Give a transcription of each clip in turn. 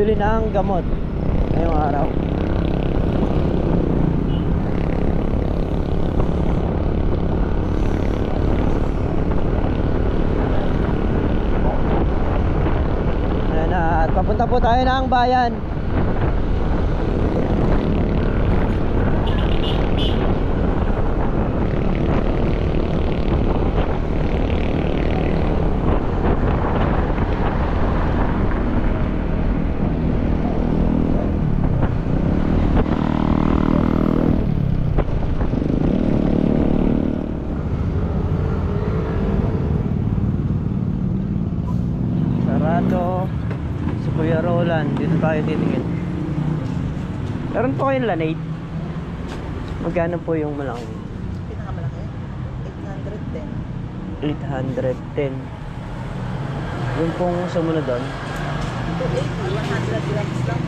bibili ng gamot ngayong araw. Ayan na, at papunta po tayo ng bayan. Si Kuya Roland, dito tayo titingin. Meron po kayong Lanade? Magkano po yung malaki? Pinakamalaki? 810. 810. Yung pong sumunod doon? 280, 100 grams lang.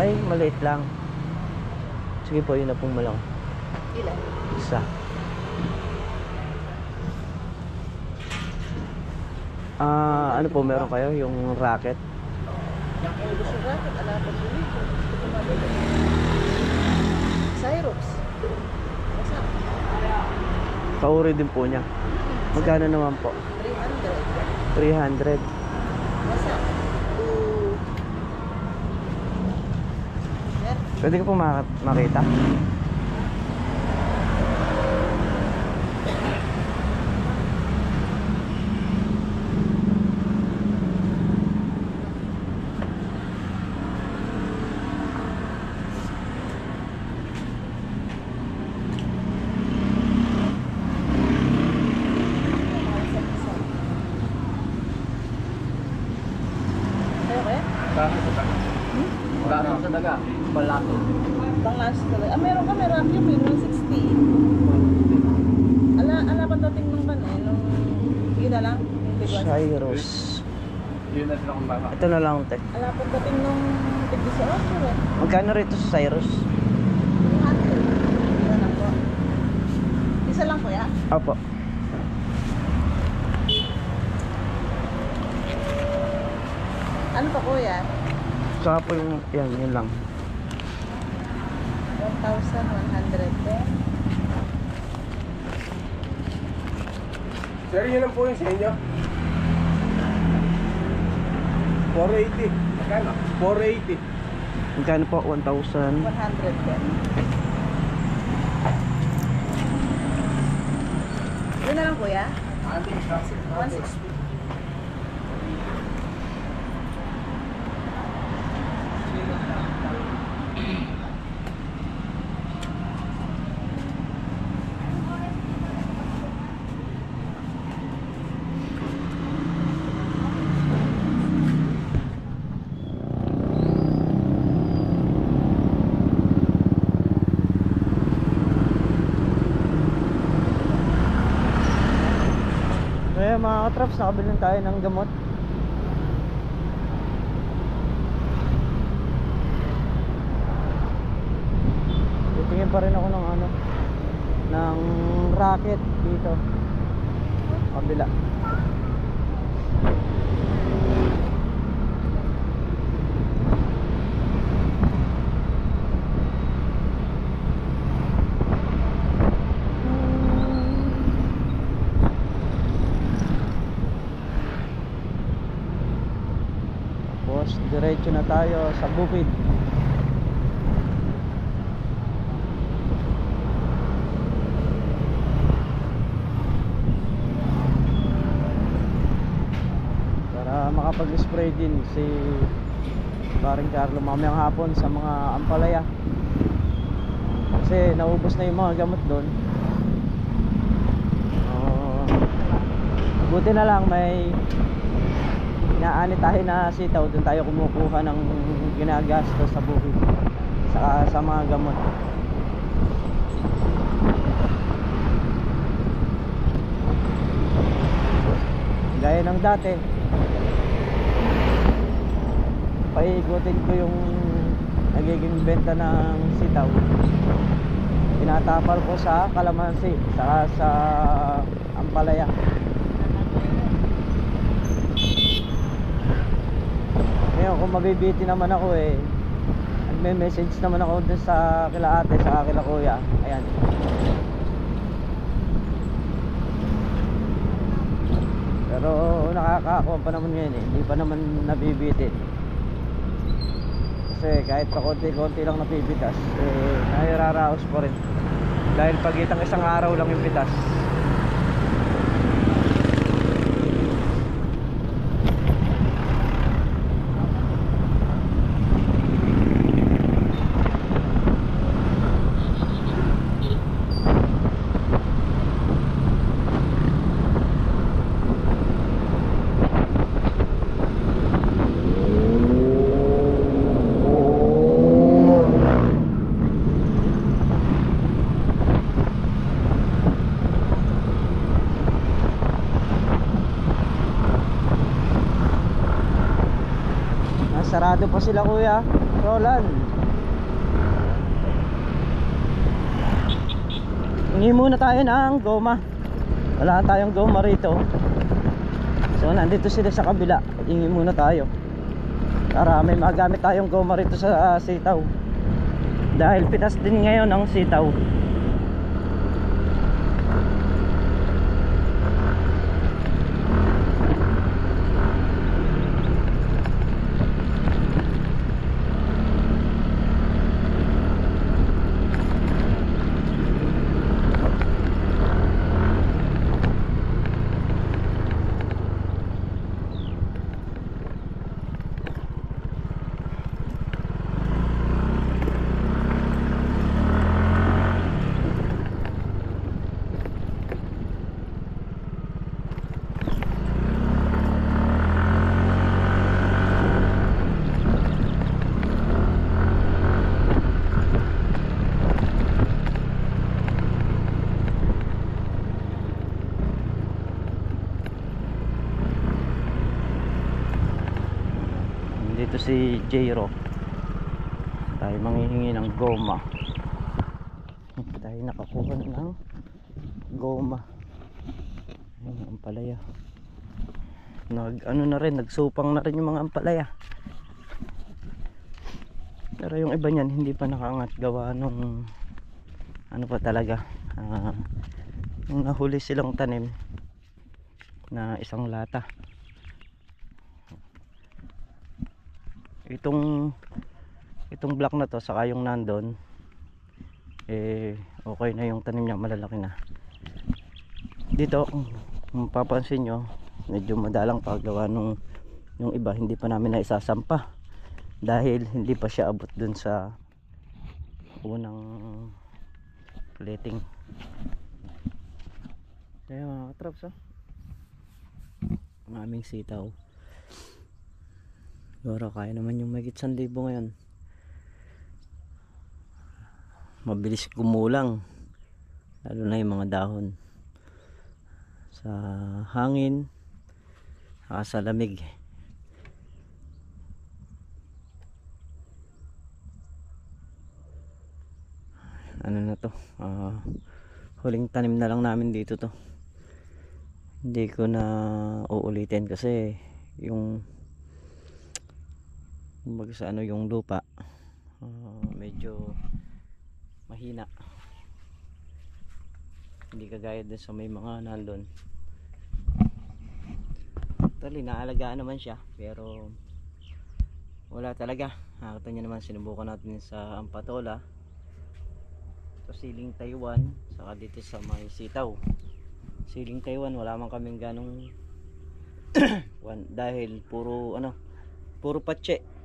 Ay, maliit lang. Sige po, yun na pong malaki. Ilan? Isa. Ano po meron kayo? Yung racket? Gusto racket, alapan mo nito. Cyrox. Basta. Kauri din po niya. Magkano naman po? 300. 300. Basta. Yan. Pwede ko po makita? Kayo kaya? Wala naman sa daga. Balato. Pang-last talaga. Meron ka, meron yung 160. Ala pa dating nung kan eh. Nung, yun na lang. Yung big one. Cyrus. Yun na sila kung baka. Ito na lang, te. Ala pa dating nung big 18 eh. Magkano rito sa Cyrus? 300. Yan lang po. Isa lang kuya? Opo. Ano pa kuya? Saka po yung, yun lang. 1,110. Sir, yun lang po yung sa inyo. 480. Magkano? 480. Magkano po? 1,000. 110. Yun na lang kuya? 160. Kaya mga katraps, nakabili tayo ng gamot. Titingin pa rin ako ng ng racket dito. Kabila. Diretso na tayo sa bukid. Para makapag-spray din si Paring Carlo mamayang hapon sa mga ampalaya. Kasi naubos na yung mga gamot doon. Buti na lang may inaani tayo na sitaw, doon tayo kumukuha ng ginagastos sa bukid sa mga gamot. Gaya ng dati, paikutin ko yung nagiging benta ng sitaw, tinatapal ko sa kalamansi saka sa ampalaya. Ngayon kung mabibiti naman ako nagme-message naman ako dun sa kila ate, sa kila kuya. Ayan. Pero nakakakuha pa naman ngayon hindi pa naman nabibitin. Kasi kahit pa konti-konti lang napipitas, nahiraraos pa rin. Dahil pagitang isang araw lang yung pitas. Sarado pa sila kuya Roland. Hingi muna tayo ng goma. Wala tayong goma rito. So nandito sila sa kabila. Hingi muna tayo para may magamit tayong goma rito sa sitaw. Dahil pitas din ngayon ang sitaw. Dito si Jayro. Tayo manghihingi ng goma. Tayo nakakuha ng goma. Ayun, ampalaya. Ano na rin, nagsupang na rin yung mga ampalaya. Pero yung iba niyan hindi pa nakaangat gawa nung ano pa talaga. Nung nahuli silang tanim na isang lata. Itong block na to saka yung nandun okay na yung tanim niya, malalaki na. Dito kung mapapansin nyo medyo madalang paggawa nung yung iba hindi pa namin na isasampa dahil hindi pa siya abot dun sa unang plating. Kaya mga katraps ang aming sitaw. Siguro kaya naman yung mahigit 1,000 ngayon. Mabilis kumulang lalo na yung mga dahon sa hangin sa lamig. Ano na to, huling tanim na lang namin dito to. Hindi ko na uulitin kasi yung sa ano yung lupa medyo mahina, hindi kagaya din sa may mga nandun. Actually naalagaan naman siya pero wala talaga. Nakita nyo naman sinubukan natin sa Ampatola, sa Siling Taiwan, saka dito sa may sitaw. Siling Taiwan wala man kaming ganong dahil puro patse.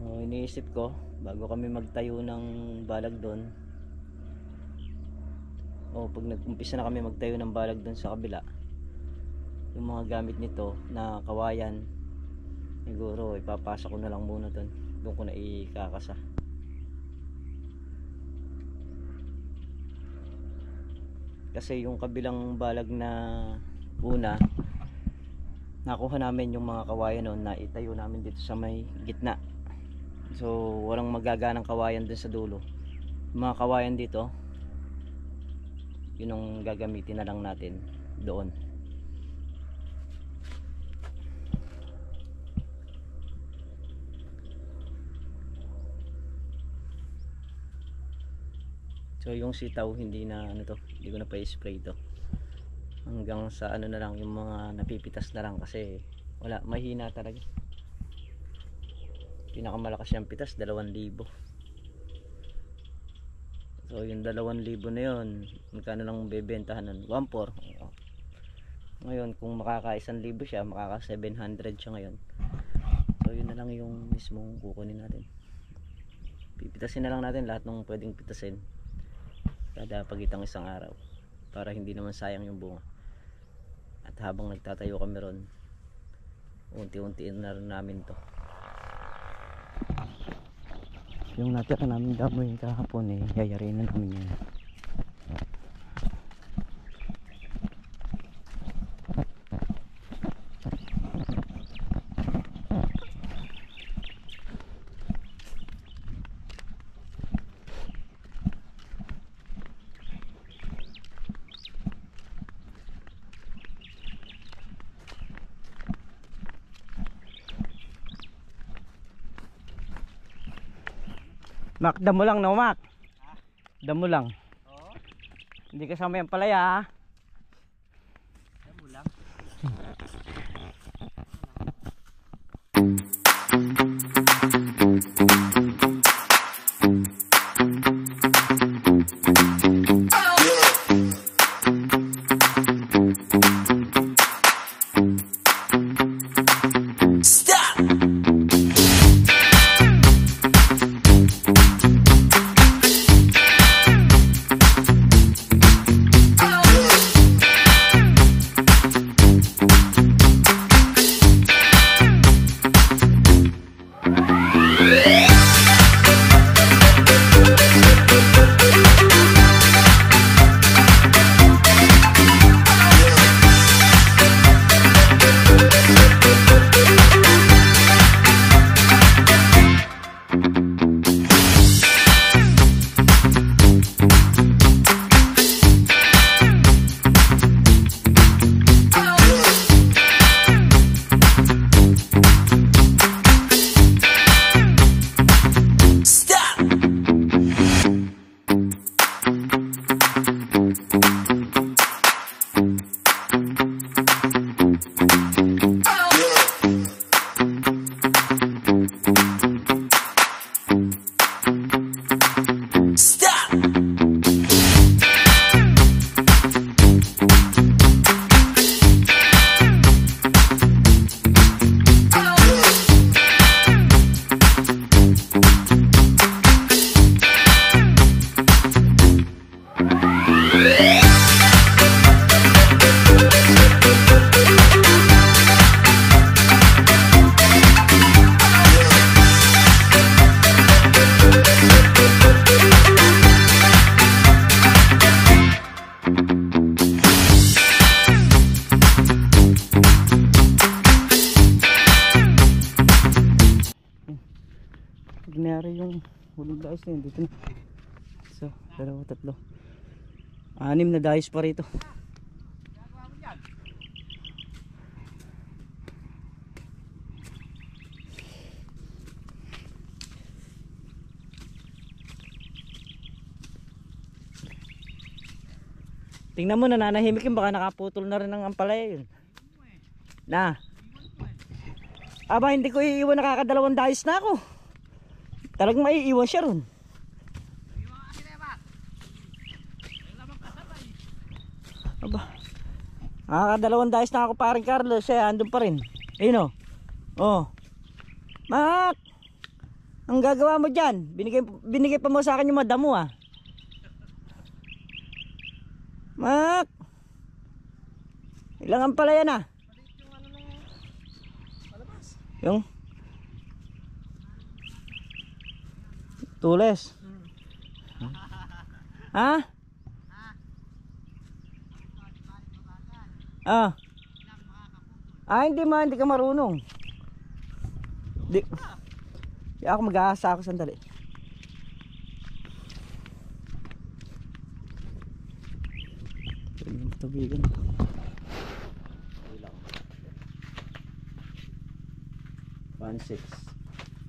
Iniisip ko bago kami magtayo ng balag doon, pag nag-umpisa na kami magtayo ng balag doon sa kabila, yung mga gamit nito na kawayan siguro ipapasok ko na lang muna doon ko na ikakasa. Kasi yung kabilang balag na una nakuha namin yung mga kawayan noon na itayo namin dito sa may gitna. So walang magaganang kawayan dun sa dulo. Yung mga kawayan dito yun ang gagamitin na lang natin doon. So yung sitaw hindi na ano to, hindi ko na pa i-spray to. Hanggang sa ano na lang, yung mga napipitas na lang kasi wala, mahina talaga. Pinakamalakas yung pitas 2,000. So yung 2,000 na yun, magkano lang bebentahan nun? 1,400. Ngayon kung makaka 1,000 siya, makaka 700 siya ngayon. So yun na lang yung mismong kukunin natin. Pipitasin na lang natin lahat ng pwedeng pitasin kada pagitang isang araw para hindi naman sayang yung bunga. At habang nagtatayo kami ron, unti-untiin na rin namin to. Yung natira namin damo yung kahapon yayarin na namin yan. Mak, damo lang no, Mak? Ha? Damo lang. Oo. Hindi kasama yung palaya, ha? Damo lang. Ginari yung hulog dais na yun dito na. So, 2, 3, 6 na dais pa rito. Tingnan mo, nananahimik yun, baka nakaputol na rin ng ampalaya yun. Na aba, hindi ko iiwan, nakakadalawang dais na ako. Talagang maiiwan siya ron. Aba, nakakadalawang dais na ako, paring Carlos. Siya andun pa rin. Ayun o. Oh, Mak, ang gagawa mo dyan? Binigay pa mo sa akin yung madamo, ah. Mak, ilang ampalaya na? Yung tules. Ha? Hindi ka marunong. Di ako mag-aasa ako sandali. Tubigan. 1.6.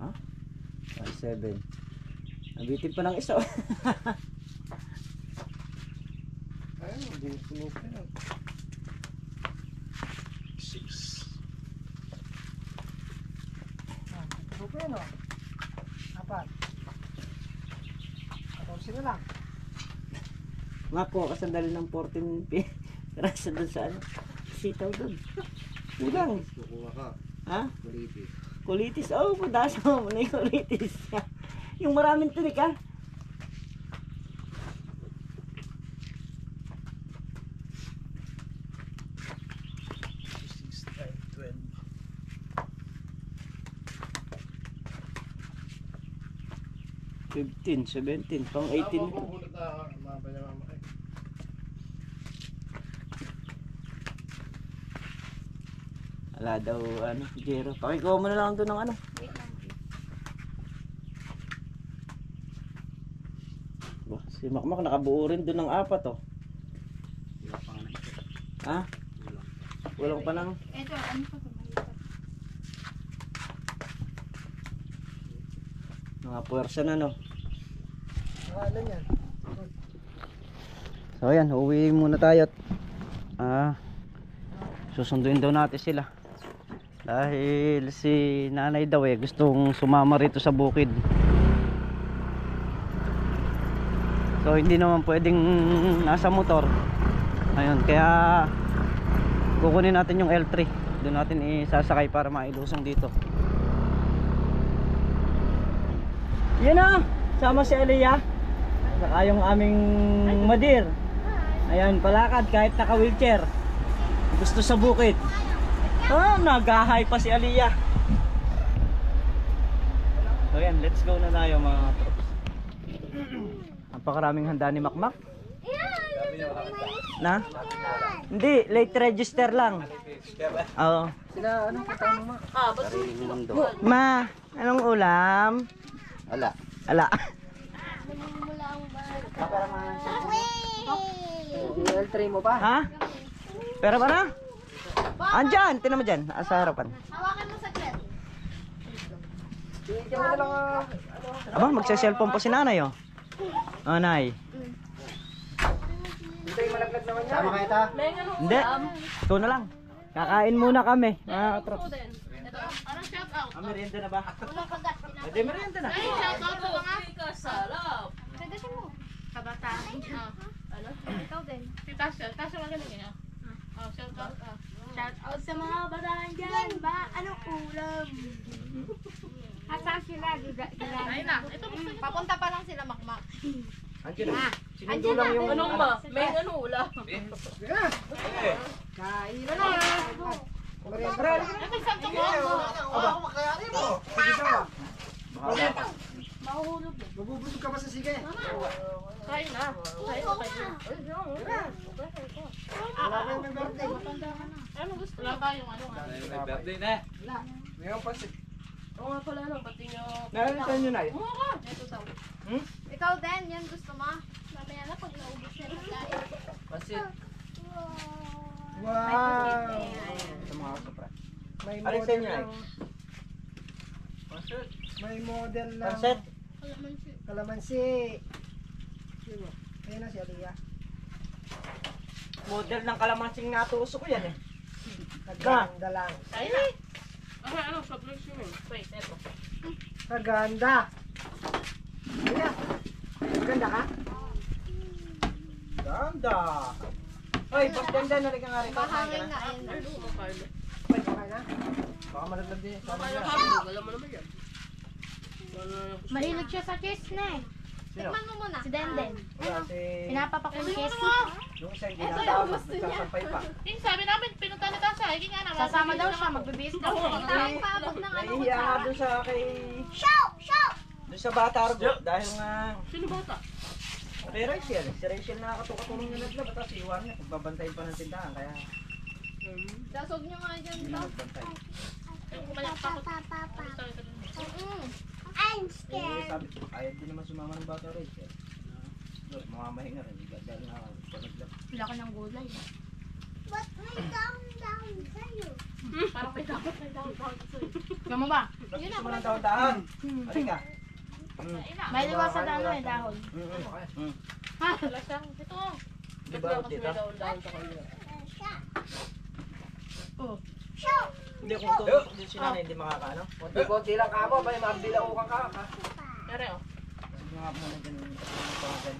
Ha? 1.7. Nabitin pa ng isa. Hindi sumuko yan. 6. Supo yan o. 4. 14 na lang. Nga po, kasandali ng 14 piraso doon sa ano. Sitaw doon. Kulang. Kukuha ka. Ha? Kulitis. Kulitis. Oh, padaso mo na yung kulitis. Yung maraming tinik ha. $15, $17, pang 18. Mabubulat na mabaya mama kayo. Wala daw ano, Jero. Pakikuha mo na lang doon ng ano. Bah, si Makmak nakabuo rin doon ng 4 oh. Wala pa nga na ito. Ha? Walang pa nang. Ito, ano pa ito? Mga puwersa na no. Ano yan? So ayan, uuwi muna tayo. Susunduin daw natin sila. Dahil si nanay daw gustong sumama rito sa bukid. So hindi naman pwedeng nasa motor. Ayun, kaya kukunin natin yung L3. Doon natin isasakay para mailusong dito. Yun na, sama si Aliyah. Saka yung aming madir. Ayan, palakad kahit naka wheelchair. Gusto sa bukid. Nagahay pa si Aliyah. So yan, let's go na tayo mga troops. Napakaraming handa ni Makmak. Na? Hindi, late register lang. Oo. Sila, ano katama mo? Ma, anong ulam? Wala. Ala. Yung L3 mo pa? Ha? Pero ba na? Andyan, tinan mo dyan, sa harapan. Hawakan mo sa chat. Diyan mo na lang Aba, magsa-cellphone po si nanay oh. Oh, nay. Dito yung malaglag naman yan. Sama kayo ta? Hindi, ikaw na lang. Kakain muna kami. Trops. Parang shout out. Merienda na ba? Unang kagat. Pwede merienda na. Ay, shout out sa mga salap. Kagatin mo. Kabataan. Ano? Ikaw din. Si Tasha. Tasha magaling niya. Oh, shout out. Shout out sa mga bataan dyan. Ba? Anong ulam? Asan sila? Ayun na. Ito papunta pa lang sila makmak. Andiyan na. Sinundo lang yung Anong ma? May ano ulam? Kain na na. Ito santo mo. Ako makayari mo. Mahuhulog eh. Mabubusog ka ba sa sige? Kain na. Kain na kayo. Wala na yung birthday. Ano gusto? Wala tayong ano nga. May birthday na. Mayroon pa si... Oo nga pala no, pati nyo. Narinig nyo na yun? Oo nga. Ito daw. Ikaw din, yan gusto mo? Mamaya na pag naubos na yung kain. Pansit. Wow! Sa mga kapra. May Alin sa inyo, model Nay? ng... Pansit. May model ng... Pansit. Kalamansi. Sino? Ayun na si Aliyah. Model ng kalamansing natuso ko yan eh. Kaganda lang. Kain na. Ano, soft drinks yun. Wait, eto. Kaganda. Aliyah. Ganda ka? Ganda. Hoy, boss ganda na rin ka nga rin. Mahangin na yan. Ano mo, Carlo? Pwede ka na? Baka malaglag din. Kaya Carlo, alam mo naman yan. Mahilig siya sa kiss na eh. Sino? Tikman mo muna. Si Denden. Wala si... Pinapapakong kiss. Yung isa yung ginatawag. Nagsasampay pa. Yung sabi namin, pinunta ni Tasha. Hindi nga naman. Sasama daw siya, magbibis daw siya. Tawag paabot ng ano. Nahihiya nga doon sa kay... Show! Show! Doon sa bata Argo. Dahil nga... Sino bata? Kay Rachel. Si Rachel nakakatulong niya naglaba. Tapos iwan niya. Pagbabantayin pa ng tindahan. Kaya... Dasog niyo nga dyan Hindi to. magbantay. Kumayak pa ako. I'm Eh, sabi ko, ayaw din naman sumama ng bata Rachel. Mamamahinga rin. Dahil nga panaglaba. Wala ka ng gulay. Ba't may down sa'yo? Parang may dapat may dapat sa'yo. Gama ba? Gusto mo ng dahan-dahan. Halika. May liwas sa dano eh, dahon. Ha? Wala siyang. Ito. Di ba ako dito? Hindi kung ito si nanay hindi makakaano. Konti lang kamo, may mabilaukan ka. Pero, Sige nga muna dyan yung pangagan.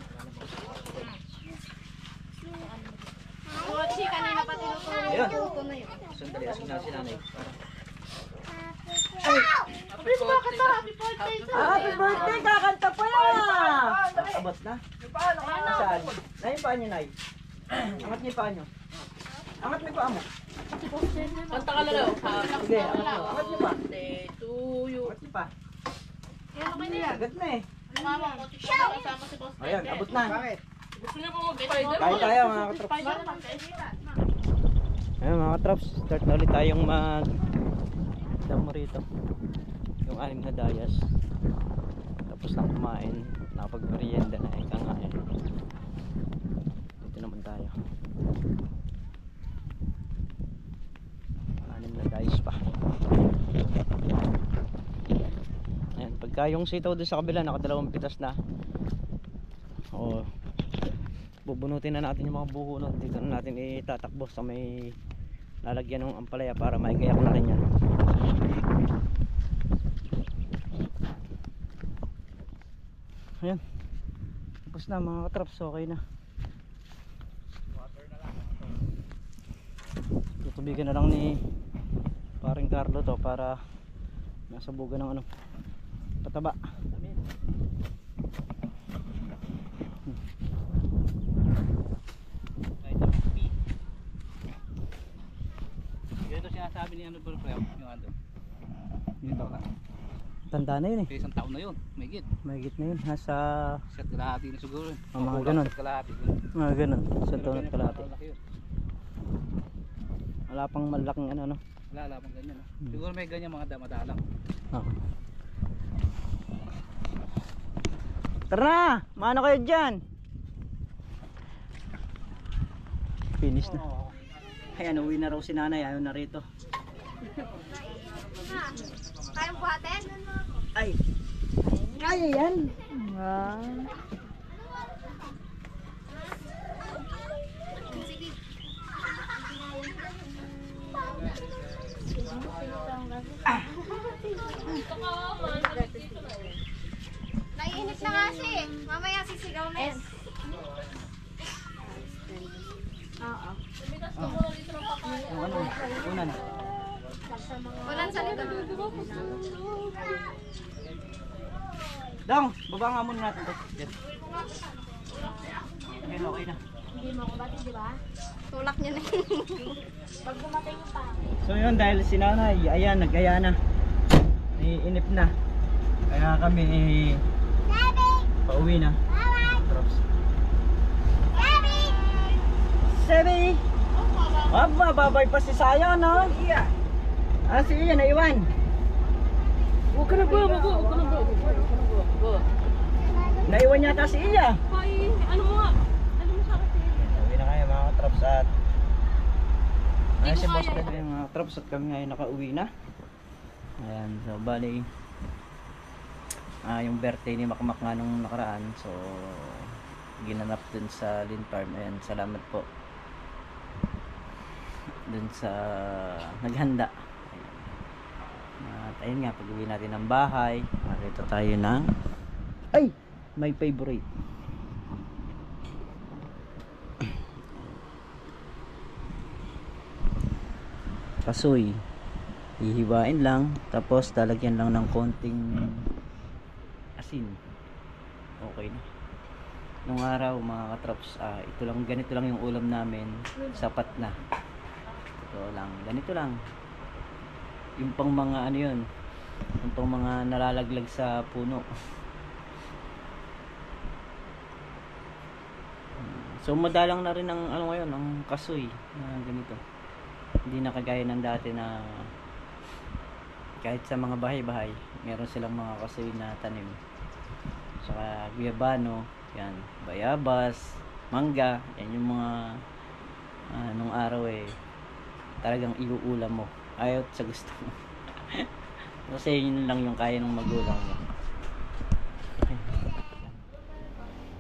Si kanina pa tinutulong. Ayun. Ito na yun. Sandali, asog na si nanay. happy birthday to Happy birthday! Kakanta pa yan! Abot na? Saan? Nay, yung paa niyo, Nay. Angat niyo yung paa niyo. Angat mo yung paa mo. Kanta ka lang. Sige, angat niyo pa. Birthday to you. Angat niyo pa. Yan, okay na yan. Agad na eh. Mama, konti siya kasama si Boss Ayan, Tete. abot na. Gusto niyo po mag-baseball? Kain tayo mga katrops. Spider-Man, kaisipan. Ayun mga katrops, start na ulit tayong damo rito. Yung 6 na dayas. Tapos lang kumain, nakapag-merienda na ika nga eh. Dito naman tayo. 6 na dayas pa. Ayan, pagka yung sitaw doon sa kabila nakadalawang pitas na. O bubunutin na natin yung mga buho nun. Dito na natin itatakbo sa may lalagyan ng ampalaya para maigayak na rin yan. Ayan, tapos na mga katraps, okay na. Tutubigan na lang ni paring Carlo to para nasabugan ng ano, pataba. Ito sinasabi ni ano bro, yung ano. Yung taon na. Tanda na yun eh, Isang taon na yun, may git. mahigit na yun, nasa Set kalahati na siguro. mga ganun. Set kalahati. mga ganun, isang taon at kalahati. Wala pang malaking ano no. Wala pang ganyan. Siguro may ganyan mga damadalang. Oo. Tara na! Maano kayo dyan? Finish na. Ayan, uwi na raw si nanay. Ayaw na rito. Kayang buhatin? Ay! Kaya yan. Ah. Sige. Naiinit na kasi. Mamaya sisigaw na yan. Oo. Yung ano, unan. Walang salita. Dong, baba nga muna natin to. Yan. Okay, okay na. Hindi mo ako bati, di ba? Tulak niya na Pag bumatay yung pangit. So yun, dahil si nanay, ayan, nag-aya na. Naiinip na. Kaya kami pauwi na. Drops. Sebi! Aba, babay pa si Sayo, no? Iya. Ah, si Iya, naiwan. Huwag ka na ba? Huwag ka na ba? Naiwan yata si Iya. Ay, ano mo nga? Ano mo sa akin? Uwi na kayo mga katrops at Hindi si ko boss kaya. na mga katrops at kami ngayon nakauwi na. Ayan, so bali yung birthday ni Makmak nga nung nakaraan, so ginanap dun sa Lin Farm. Ayan, salamat po dun sa naghanda. At ayun nga, pag uwi natin ng bahay, makita tayo ng ay! My favorite. Kasoy. Hihiwain lang, tapos lalagyan lang ng konting asin. Okay na. Nung araw mga katrops, ito lang, ganito lang yung ulam namin, sapat na. Ito lang, ganito lang. Yung pang mga ano yun, yung pang mga nalalaglag sa puno. So madalang na rin ang ano ngayon, ang kasoy na ganito. Hindi na kagaya ng dati na kahit sa mga bahay-bahay, meron silang mga kasoy na tanim. Saka guyabano, yan, bayabas, mangga, yan yung mga nung araw talagang iuulam mo. Ayaw sa gusto mo. Kasi yun lang yung kaya ng magulang mo.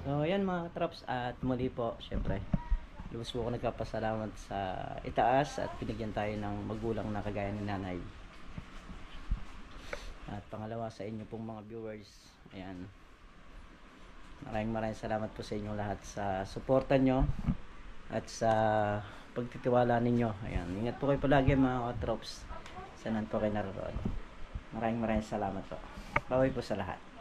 So ayan mga traps, at muli po syempre lubos po ako nagpapasalamat sa itaas at binigyan tayo ng magulang na kagaya ni nanay. At pangalawa sa inyo pong mga viewers, ayan, maraming salamat po sa inyo lahat sa suporta nyo at sa pagtitiwala ninyo. Ayan, ingat po kayo palagi mga katrops, saan po kayo naroon. Maraming salamat po. Baway po sa lahat.